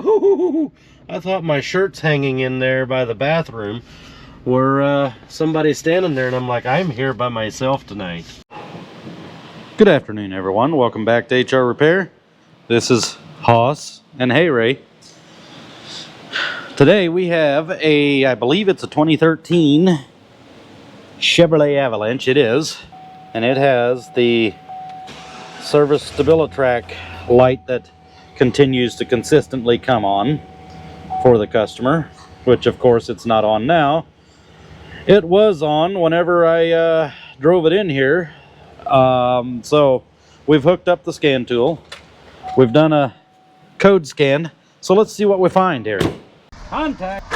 Woo! I thought my shirt's hanging in there by the bathroom where somebody's standing there, and I'm like, I'm here by myself tonight. Good afternoon, everyone. Welcome back to HR Repair. This is Hoss and Hey Ray. Today we have I believe it's a 2013 Chevrolet Avalanche. It is, and it has the service STABILITRAC light that continues to consistently come on for the customer, which of course it's not on now. It was on whenever I drove it in here. So we've hooked up the scan tool. We've done a code scan. So let's see what we find here. Contact.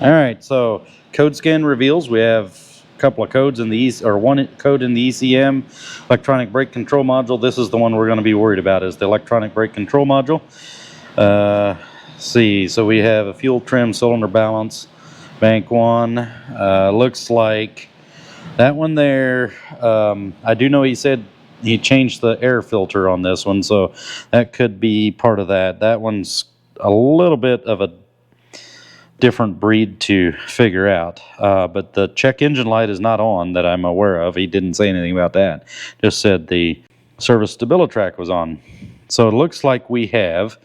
All right, so code scan reveals we have a couple of codes in the one code in the ECM, electronic brake control module. This is the one we're going to be worried about, is the electronic brake control module. See, so we have a fuel trim, cylinder balance, bank one. Looks like that one there. I do know he said he changed the air filter on this one, so that could be part of that. That one's a little bit of a different breed to figure out, but the check engine light is not on that I'm aware of. He didn't say anything about that, just said the service STABILITRAC was on. So it looks like we have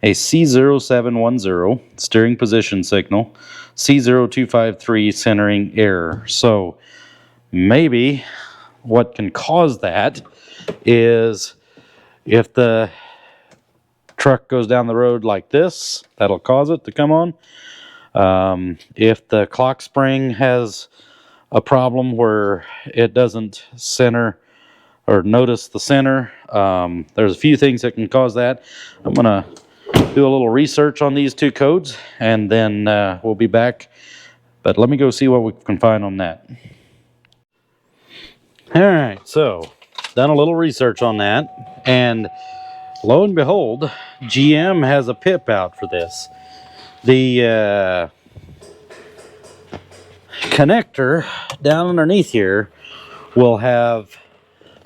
a C0710 steering position signal, C0253 centering error. So maybe what can cause that is if the truck goes down the road like this, that'll cause it to come on. If the clock spring has a problem where it doesn't center or notice the center, there's a few things that can cause that. I'm gonna do a little research on these two codes, and then we'll be back, but let me go see what we can find on that. All right, so done a little research on that, and lo and behold, GM has a pip out for this. The connector down underneath here will have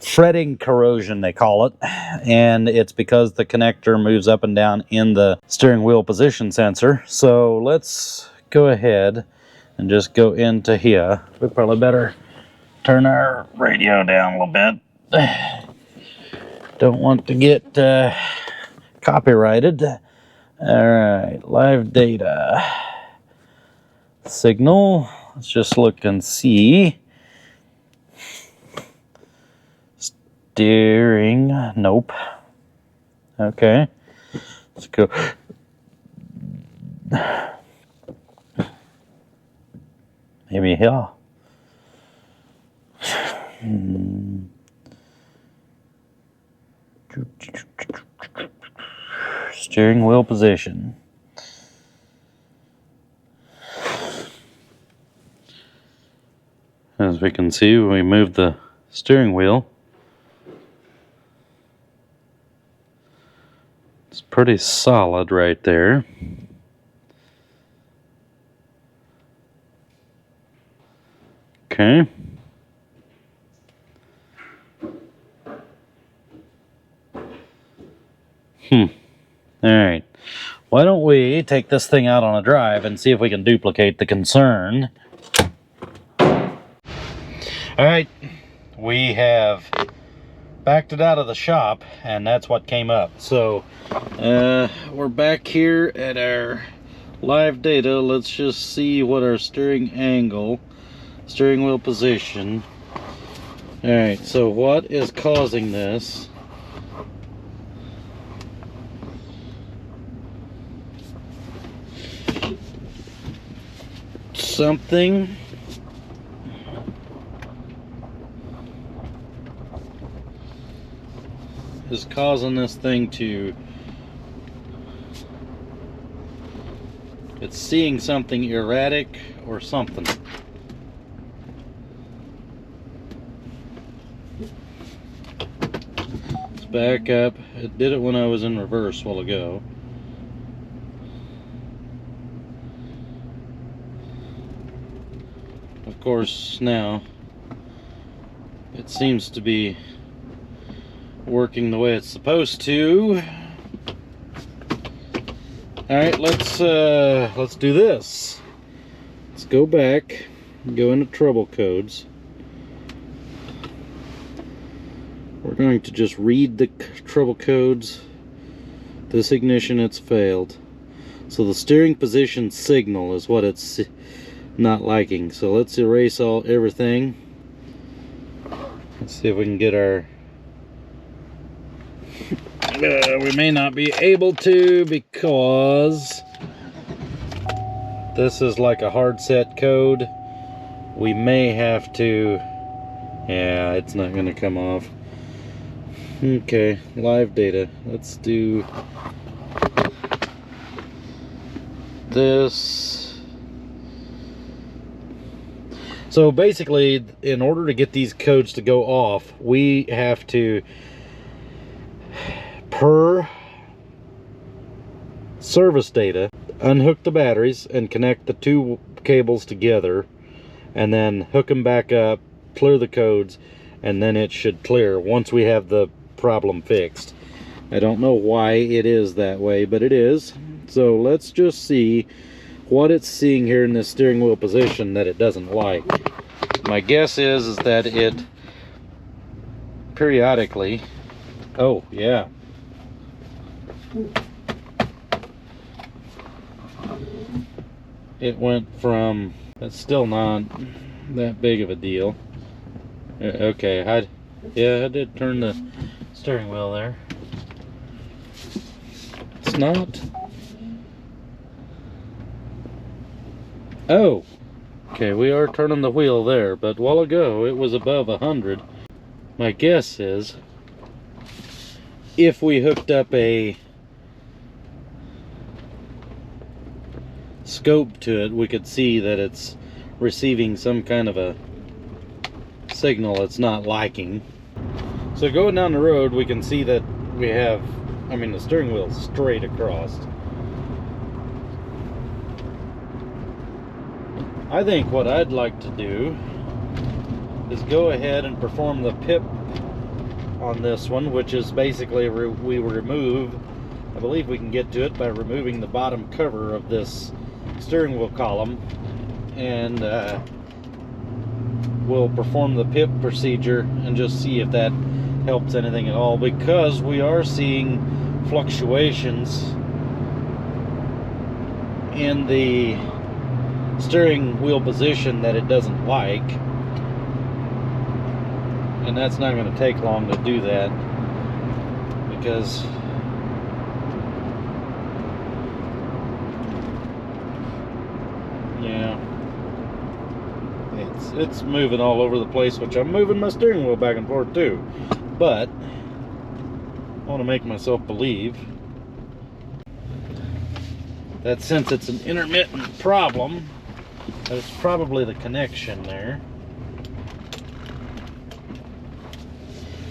fretting corrosion, they call it, and it's because the connector moves up and down in the steering wheel position sensor. So let's go ahead and just go into here. We probably better turn our radio down a little bit. Don't want to get copyrighted. All right, live data signal. Let's just look and see. Steering, nope. Okay, let's go. Maybe here. Steering wheel position. As we can see, we moved the steering wheel. It's pretty solid right there. Okay. All right. Why don't we take this thing out on a drive and see if we can duplicate the concern. All right, we have backed it out of the shop, and that's what came up. So we're back here at our live data. Let's just see what our steering angle, steering wheel position. All right, so what is causing this? Something is causing this thing to, it's seeing something erratic or something. Let's back up. It did it when I was in reverse a while ago. of course, now it seems to be working the way it's supposed to. All right, let's do this. Let's go back and go into trouble codes. We're going to just read the trouble codes. This ignition, it's failed. So the steering position signal is what it's not liking. So let's erase everything. Let's see if we can get our... we may not be able to because this is like a hard set code. We may have to... yeah, it's not going to come off. Okay, live data. Let's do this. So basically, in order to get these codes to go off, we have to, per service data, unhook the batteries and connect the two cables together, and then hook them back up, clear the codes, and then it should clear once we have the problem fixed. I don't know why it is that way, but it is. So let's just see what it's seeing here in this steering wheel position that it doesn't like. My guess is that it periodically... oh yeah, it went from... that's still not that big of a deal. Okay, I did turn the steering wheel there. It's not... oh, okay, we are turning the wheel there, but a while ago it was above 100. My guess is if we hooked up a scope to it, we could see that it's receiving some kind of a signal it's not liking. So going down the road, we can see that we have, I mean, the steering wheel straight across. I think what I'd like to do is go ahead and perform the PIP on this one, which is basically we remove, I believe we can get to it by removing the bottom cover of this steering wheel column, and we'll perform the PIP procedure and just see if that helps anything at all, because we are seeing fluctuations in the steering wheel position that it doesn't like, and that's not going to take long to do that, because yeah, it's moving all over the place, which I'm moving my steering wheel back and forth too, but I want to make myself believe that since it's an intermittent problem, that it's probably the connection there.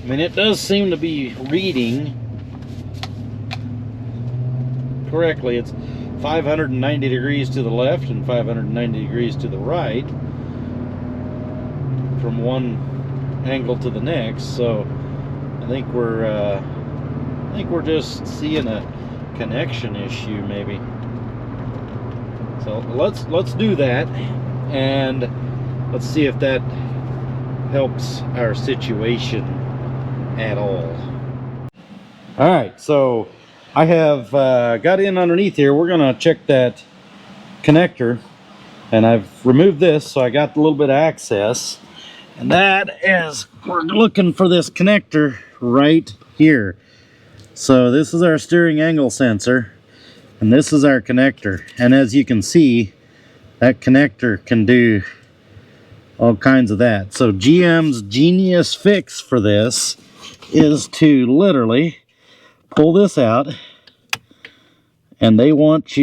I mean, it does seem to be reading correctly. It's 590 degrees to the left and 590 degrees to the right from one angle to the next. So I think we're just seeing a connection issue, maybe. So let's do that, and let's see if that helps our situation at all. All right, so I have got in underneath here. We're gonna check that connector, and I've removed this, so I got a little bit of access, and that is, we're looking for this connector right here. So this is our steering angle sensor, and this is our connector, and as you can see, that connector can do all kinds of that. So GM's genius fix for this is to literally pull this out, and they want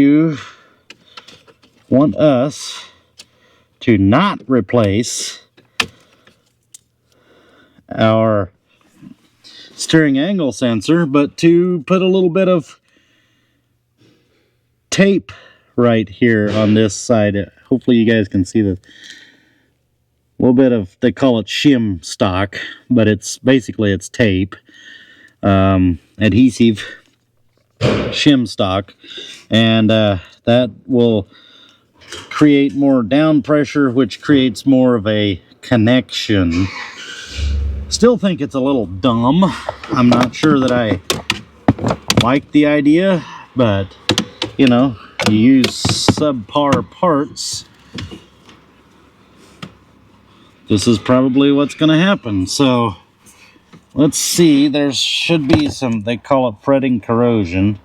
us to not replace our steering angle sensor, but to put a little bit of tape right here on this side. Hopefully you guys can see the little bit of, they call it shim stock, but it's basically it's tape, adhesive shim stock, and that will create more down pressure, which creates more of a connection. Still think it's a little dumb. I'm not sure that I like the idea, but you know, you use subpar parts, this is probably what's going to happen. So let's see, there should be some, they call it fretting corrosion.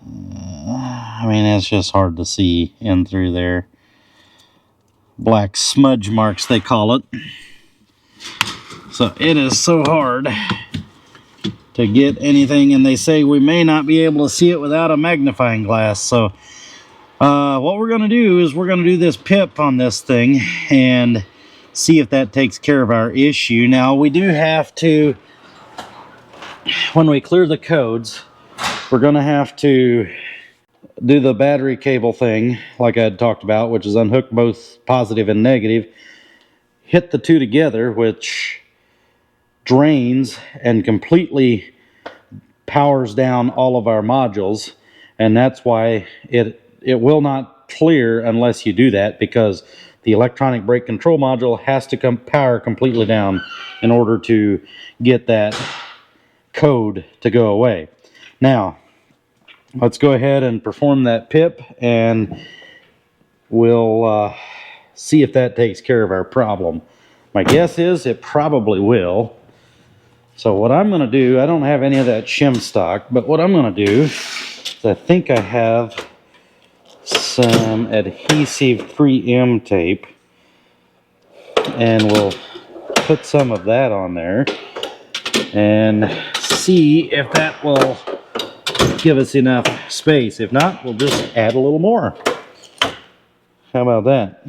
I mean, it's just hard to see in through there. Black smudge marks, they call it. So it is so hard to get anything, and they say we may not be able to see it without a magnifying glass. So what we're going to do is we're going to do this pip on this thing and see if that takes care of our issue. Now, we do have to, when we clear the codes, we're going to have to do the battery cable thing like I had talked about, which is unhook both positive and negative, hit the two together, which drains and completely powers down all of our modules, and that's why it will not clear unless you do that, because the electronic brake control module has to power completely down in order to get that code to go away. Now let's go ahead and perform that pip, and we'll see if that takes care of our problem. My guess is it probably will. So what I'm going to do, I don't have any of that shim stock, but what I'm going to do is I think I have some adhesive 3M tape, and we'll put some of that on there and see if that will give us enough space. If not, we'll just add a little more. How about that?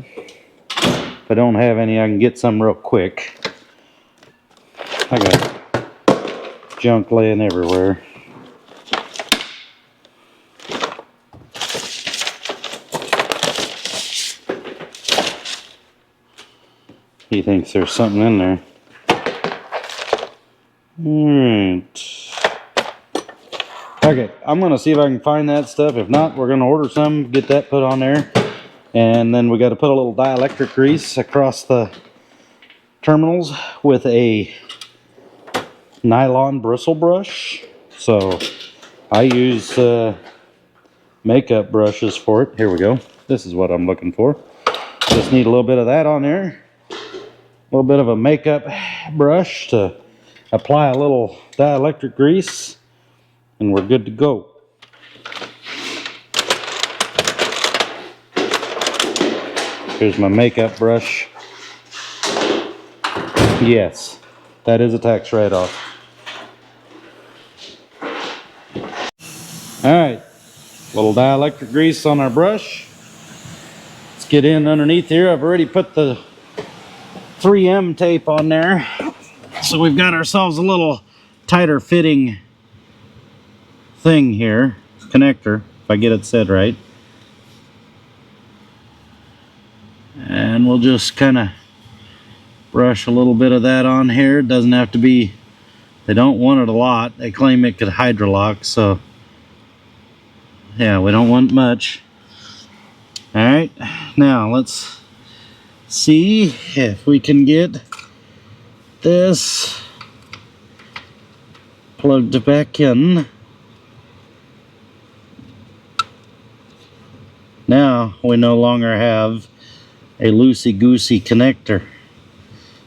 If I don't have any, I can get some real quick. I got junk laying everywhere. He thinks there's something in there. Alright. Okay, I'm going to see if I can find that stuff. If not, we're going to order some, get that put on there. And then we got to put a little dielectric grease across the terminals with a nylon bristle brush. So I use makeup brushes for it. Here we go. This is what I'm looking for. Just need a little bit of that on there. A little bit of a makeup brush to apply a little dielectric grease, and we're good to go. Here's my makeup brush. Yes, that is a tax write-off. Alright, little dielectric grease on our brush. Let's get in underneath here. I've already put the 3M tape on there, so we've got ourselves a little tighter fitting thing here, connector, if I get it set right. And we'll just kind of brush a little bit of that on here. It doesn't have to be, they don't want it a lot. They claim it could hydrolock, so yeah, we don't want much. Alright, now let's see if we can get this plugged back in. Now we no longer have a loosey-goosey connector.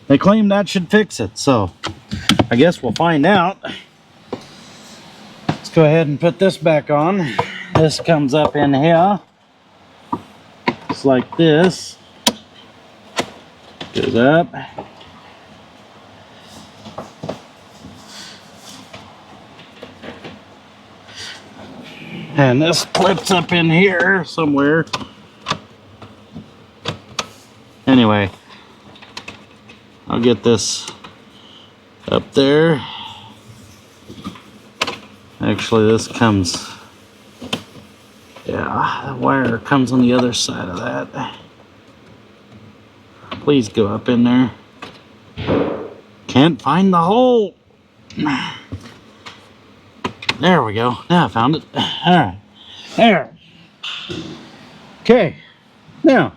They claim that should fix it, so I guess we'll find out. Let's go ahead and put this back on. This comes up in here. It's like this. Goes up. And this clips up in here somewhere. Anyway, I'll get this up there. Actually, this comes, yeah, the wire comes on the other side of that. Please go up in there. Can't find the hole. There we go. Now I found it. Alright. There. Okay. Now,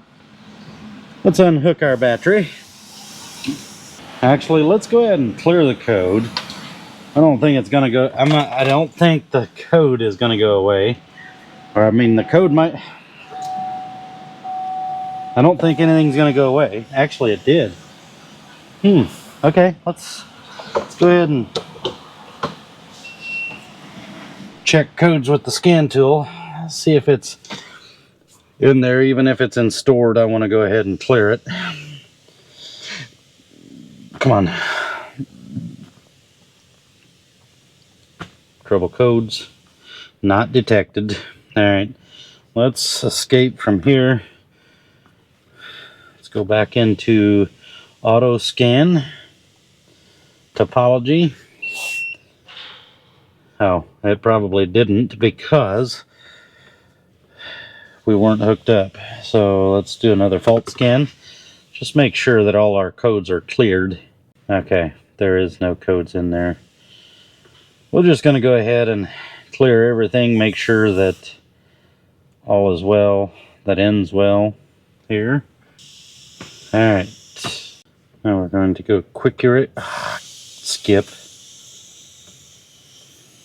let's unhook our battery. Actually, let's go ahead and clear the code. I don't think it's gonna go. I don't think the code is gonna go away. Or I mean, the code might. I don't think anything's gonna go away. Actually, it did. Okay, let's go ahead and check codes with the scan tool. See if it's in there. Even if it's in stored, I want to go ahead and clear it. Come on. Trouble codes not detected. All right, let's escape from here. Let's go back into auto scan topology. Oh, it probably didn't because we weren't hooked up. So let's do another fault scan. Just make sure that all our codes are cleared. Okay, there is no codes in there. We're just going to go ahead and clear everything, make sure that all is well, that ends well here. Alright, now we're going to go quick erase, skip,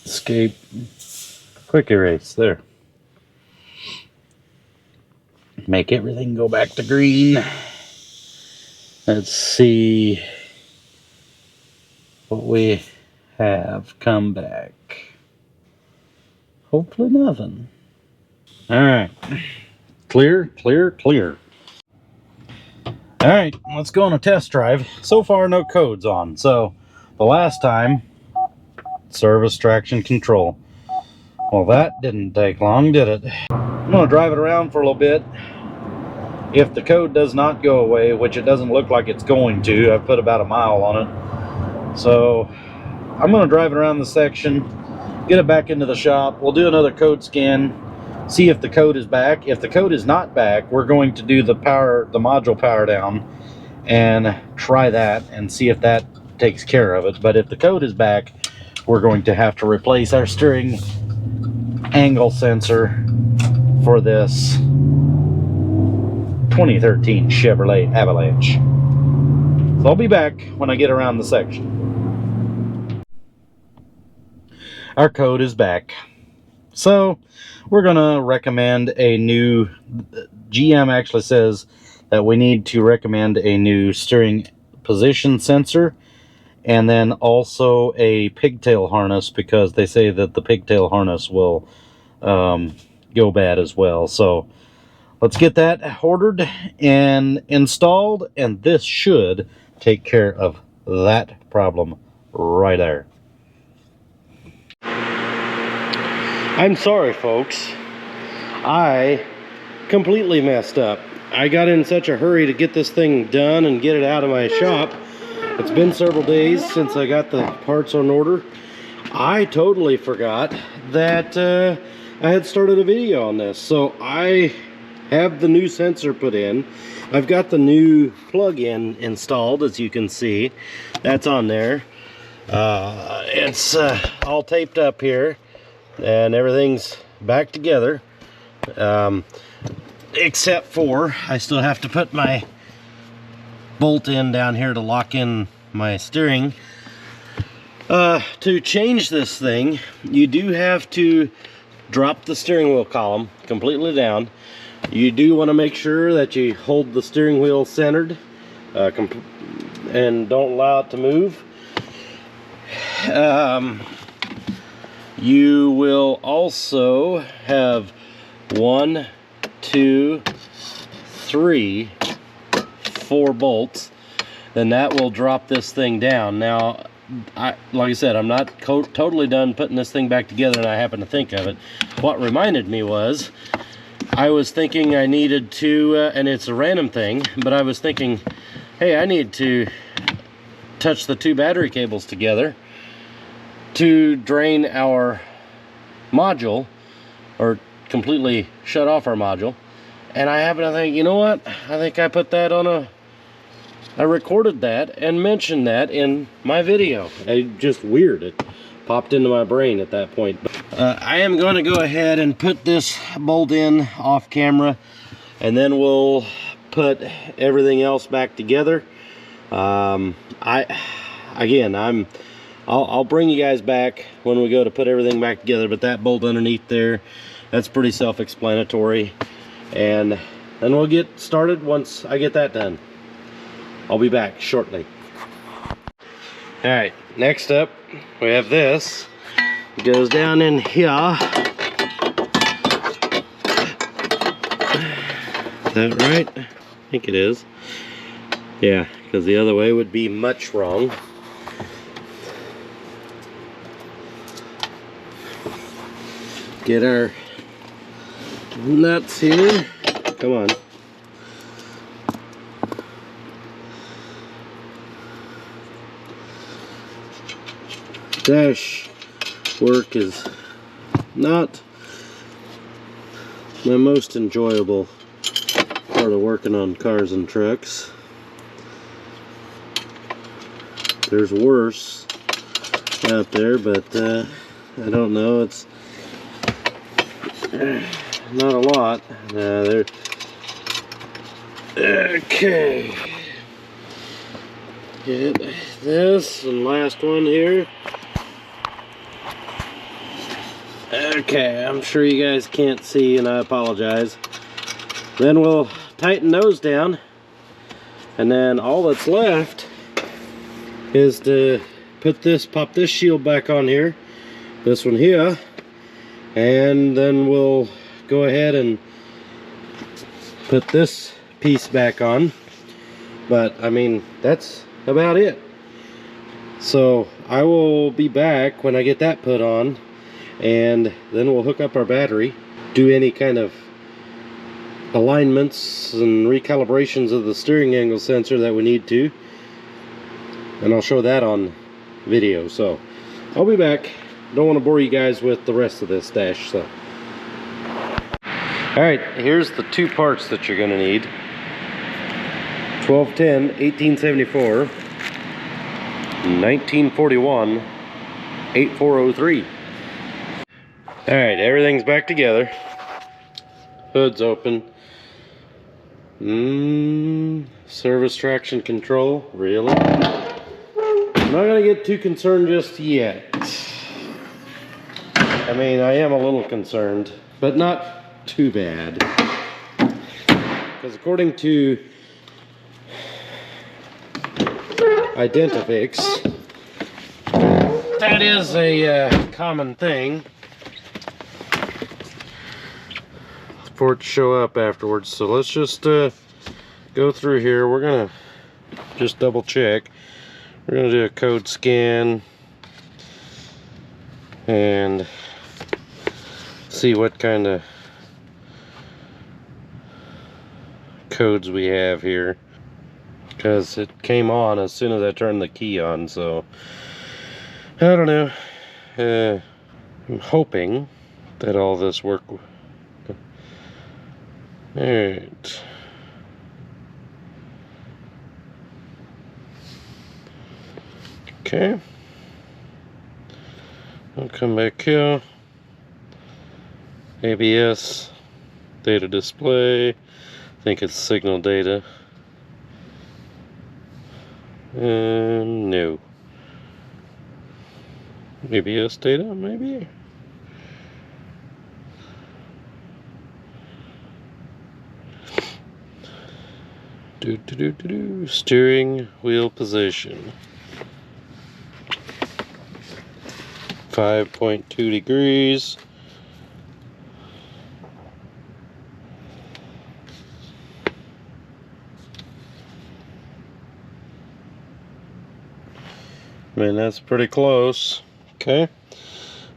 escape, quick erase, there. Make everything go back to green. Let's see what we have come back. Hopefully nothing. Alright, clear, clear, clear. Alright, let's go on a test drive. So far, no codes on. So, the last time, service traction control. Well, that didn't take long, did it? I'm going to drive it around for a little bit. If the code does not go away, which it doesn't look like it's going to, I've put about a mile on it. So, I'm going to drive it around the section, get it back into the shop. We'll do another code scan. See if the code is back. If the code is not back, we're going to do the module power down and try that and see if that takes care of it. But if the code is back, we're going to have to replace our steering angle sensor for this 2013 Chevrolet Avalanche. So I'll be back when I get around the section. Our code is back. So we're going to recommend a new, GM actually says that we need to recommend a new steering position sensor and then also a pigtail harness, because they say that the pigtail harness will go bad as well. So let's get that ordered and installed, and this should take care of that problem right there. I'm sorry, folks. I completely messed up. I got in such a hurry to get this thing done and get it out of my shop. It's been several days since I got the parts on order. I totally forgot that I had started a video on this. So I have the new sensor put in. I've got the new plug-in installed, as you can see. That's on there. It's all taped up here, and everything's back together, except for I still have to put my bolt in down here to lock in my steering. To change this thing, you do have to drop the steering wheel column completely down. You do want to make sure that you hold the steering wheel centered and don't allow it to move. You will also have 1, 2, 3, 4 bolts. Then that will drop this thing down. Now, like I said, I'm not totally done putting this thing back together, and I happen to think of it. What reminded me was, I was thinking I needed to, and it's a random thing, but I was thinking, hey, I need to touch the 2 battery cables together to drain our module, or completely shut off our module. And I happen to think, you know what, I think I put that on I recorded that and mentioned that in my video. Just weird. It popped into my brain at that point. I am going to go ahead and put this bolt in off camera, and then we'll put everything else back together. I'll bring you guys back when we go to put everything back together, but that bolt underneath there, that's pretty self-explanatory. And then we'll get started once I get that done. I'll be back shortly. Alright, next up we have this. It goes down in here. Is that right? I think it is. Yeah, because the other way would be much wrong. Get our nuts here. Come on. Dash work is not my most enjoyable part of working on cars and trucks. There's worse out there, but I don't know. It's not a lot. There. Okay. Get this and last one here. Okay, I'm sure you guys can't see, and I apologize. Then we'll tighten those down, and then all that's left is to pop this shield back on here, this one here, and then we'll go ahead and put this piece back on. But I mean, that's about it. So I will be back when I get that put on, and then we'll hook up our battery, do any kind of alignments and recalibrations of the steering angle sensor that we need to, and I'll show that on video. So I'll be back. Don't want to bore you guys with the rest of this dash. So alright, here's the two parts that you're going to need. 1210 1874 1941 8403. Alright, everything's back together. Hood's open. Service traction control, really? I'm not going to get too concerned just yet. I mean, I am a little concerned, but not too bad. Because according to Identifix, that is a common thing for it to show up afterwards. So let's just go through here. We're gonna just double check. We're gonna do a code scan and see what kind of codes we have here, because it came on as soon as I turned the key on. So I don't know. I'm hoping that all this work. Alright. Okay. I'll come back here. ABS. Data display. I think it's signal data. No. ABS data, maybe? Steering wheel position. 5.2 degrees. I mean, that's pretty close. Okay.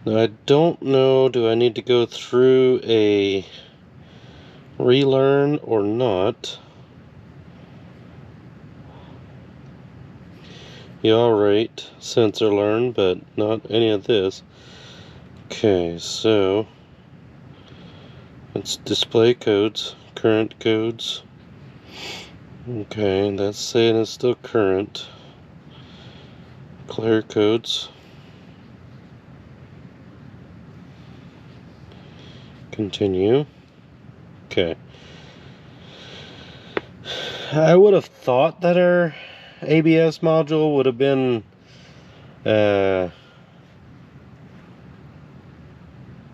Now I don't know, do I need to go through a relearn or not? Yeah, alright, sensor learn, but not any of this. Okay, so let's display codes, current codes. Okay, that's saying it's still current. Clear codes. Continue. Okay. I would have thought that our ABS module would have been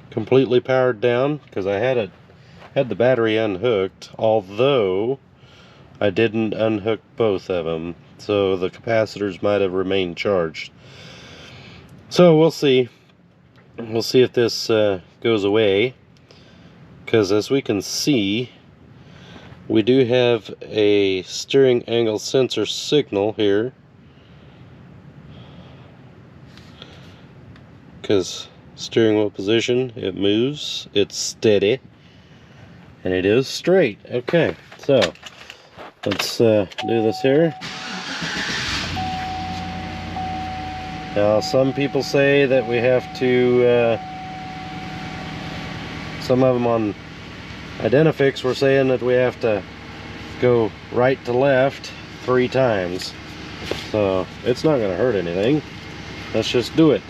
completely powered down, because I had the battery unhooked, although I didn't unhook both of them, so the capacitors might have remained charged. So we'll see. We'll see if this goes away, because as we can see, we do have a steering angle sensor signal here, because steering wheel position, it moves, it's steady, and it is straight. Okay, so let's do this here. Now, some people say that we have to, some of them on Identifix were saying that we have to go right to left 3 times. So it's not going to hurt anything. Let's just do it.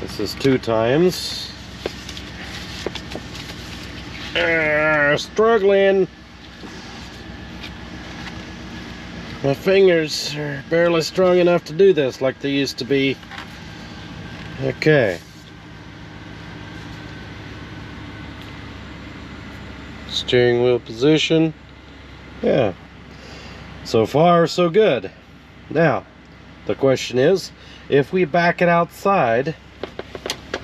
This is 2 times. Struggling. My fingers are barely strong enough to do this like they used to be. Okay. Steering wheel position. Yeah. So far, so good. Now, the question is, if we back it outside,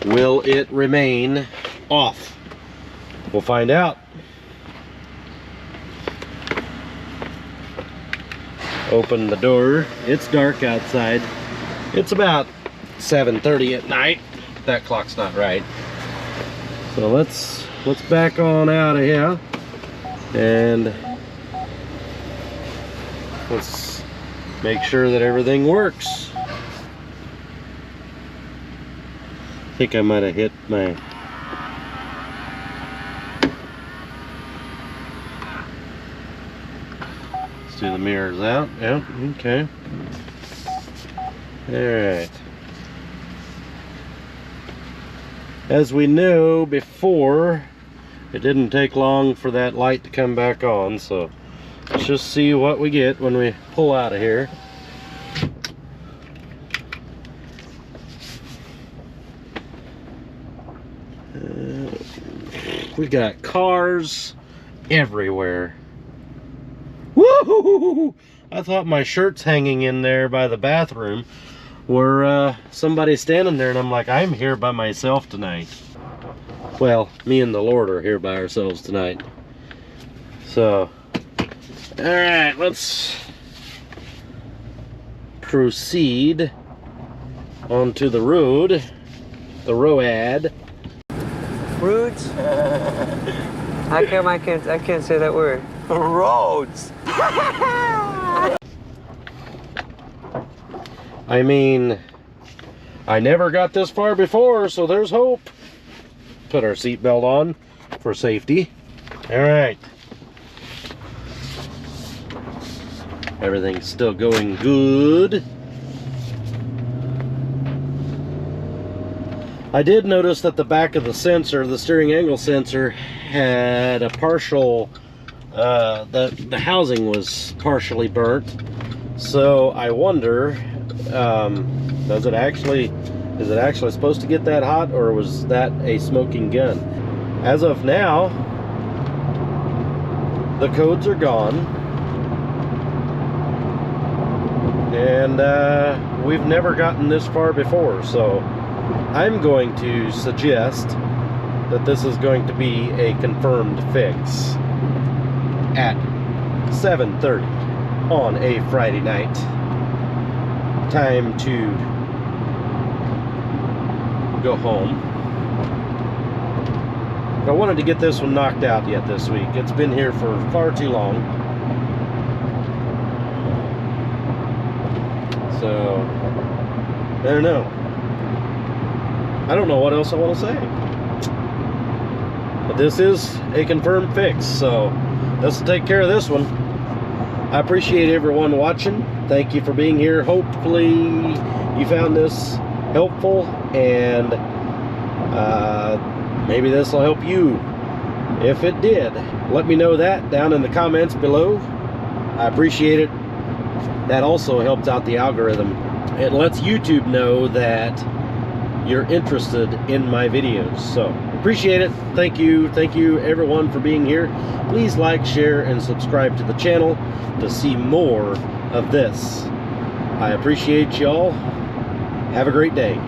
will it remain off? We'll find out. Open the door. It's dark outside. It's about 7:30 at night. That clock's not right. So let's back on out of here, and let's make sure that everything works. I think I might have hit my... Let's do the mirrors out. Yeah, okay. Alright. As we knew before, it didn't take long for that light to come back on, so let's just see what we get when we pull out of here. We got cars everywhere. Woo! I thought my shirt's hanging in there by the bathroom, where somebody's standing there, and I'm like, I'm here by myself tonight. Well, me and the Lord are here by ourselves tonight. So, alright, let's proceed onto the road. The road. Roads? How come I can't say that word? Roads. I mean, I never got this far before, so there's hope. Put our seatbelt on for safety. All right. Everything's still going good. I did notice that the back of the sensor, the steering angle sensor, had a partial, the housing was partially burnt. So I wonder, is it actually supposed to get that hot, or was that a smoking gun? As of now, the codes are gone, and we've never gotten this far before, so I'm going to suggest that this is going to be a confirmed fix at 7:30 on a Friday night. Time to go home. I wanted to get this one knocked out yet this week. It's been here for far too long. So I don't know. I don't know what else I want to say. But this is a confirmed fix, so this will take care of this one. I appreciate everyone watching. Thank you for being here. Hopefully you found this helpful, and maybe this will help you. If it did, let me know that down in the comments below. I appreciate it. That also helps out the algorithm. It lets YouTube know that you're interested in my videos. So appreciate it. Thank you everyone for being here. Please like, share, and subscribe to the channel to see more of this. I appreciate y'all. Have a great day.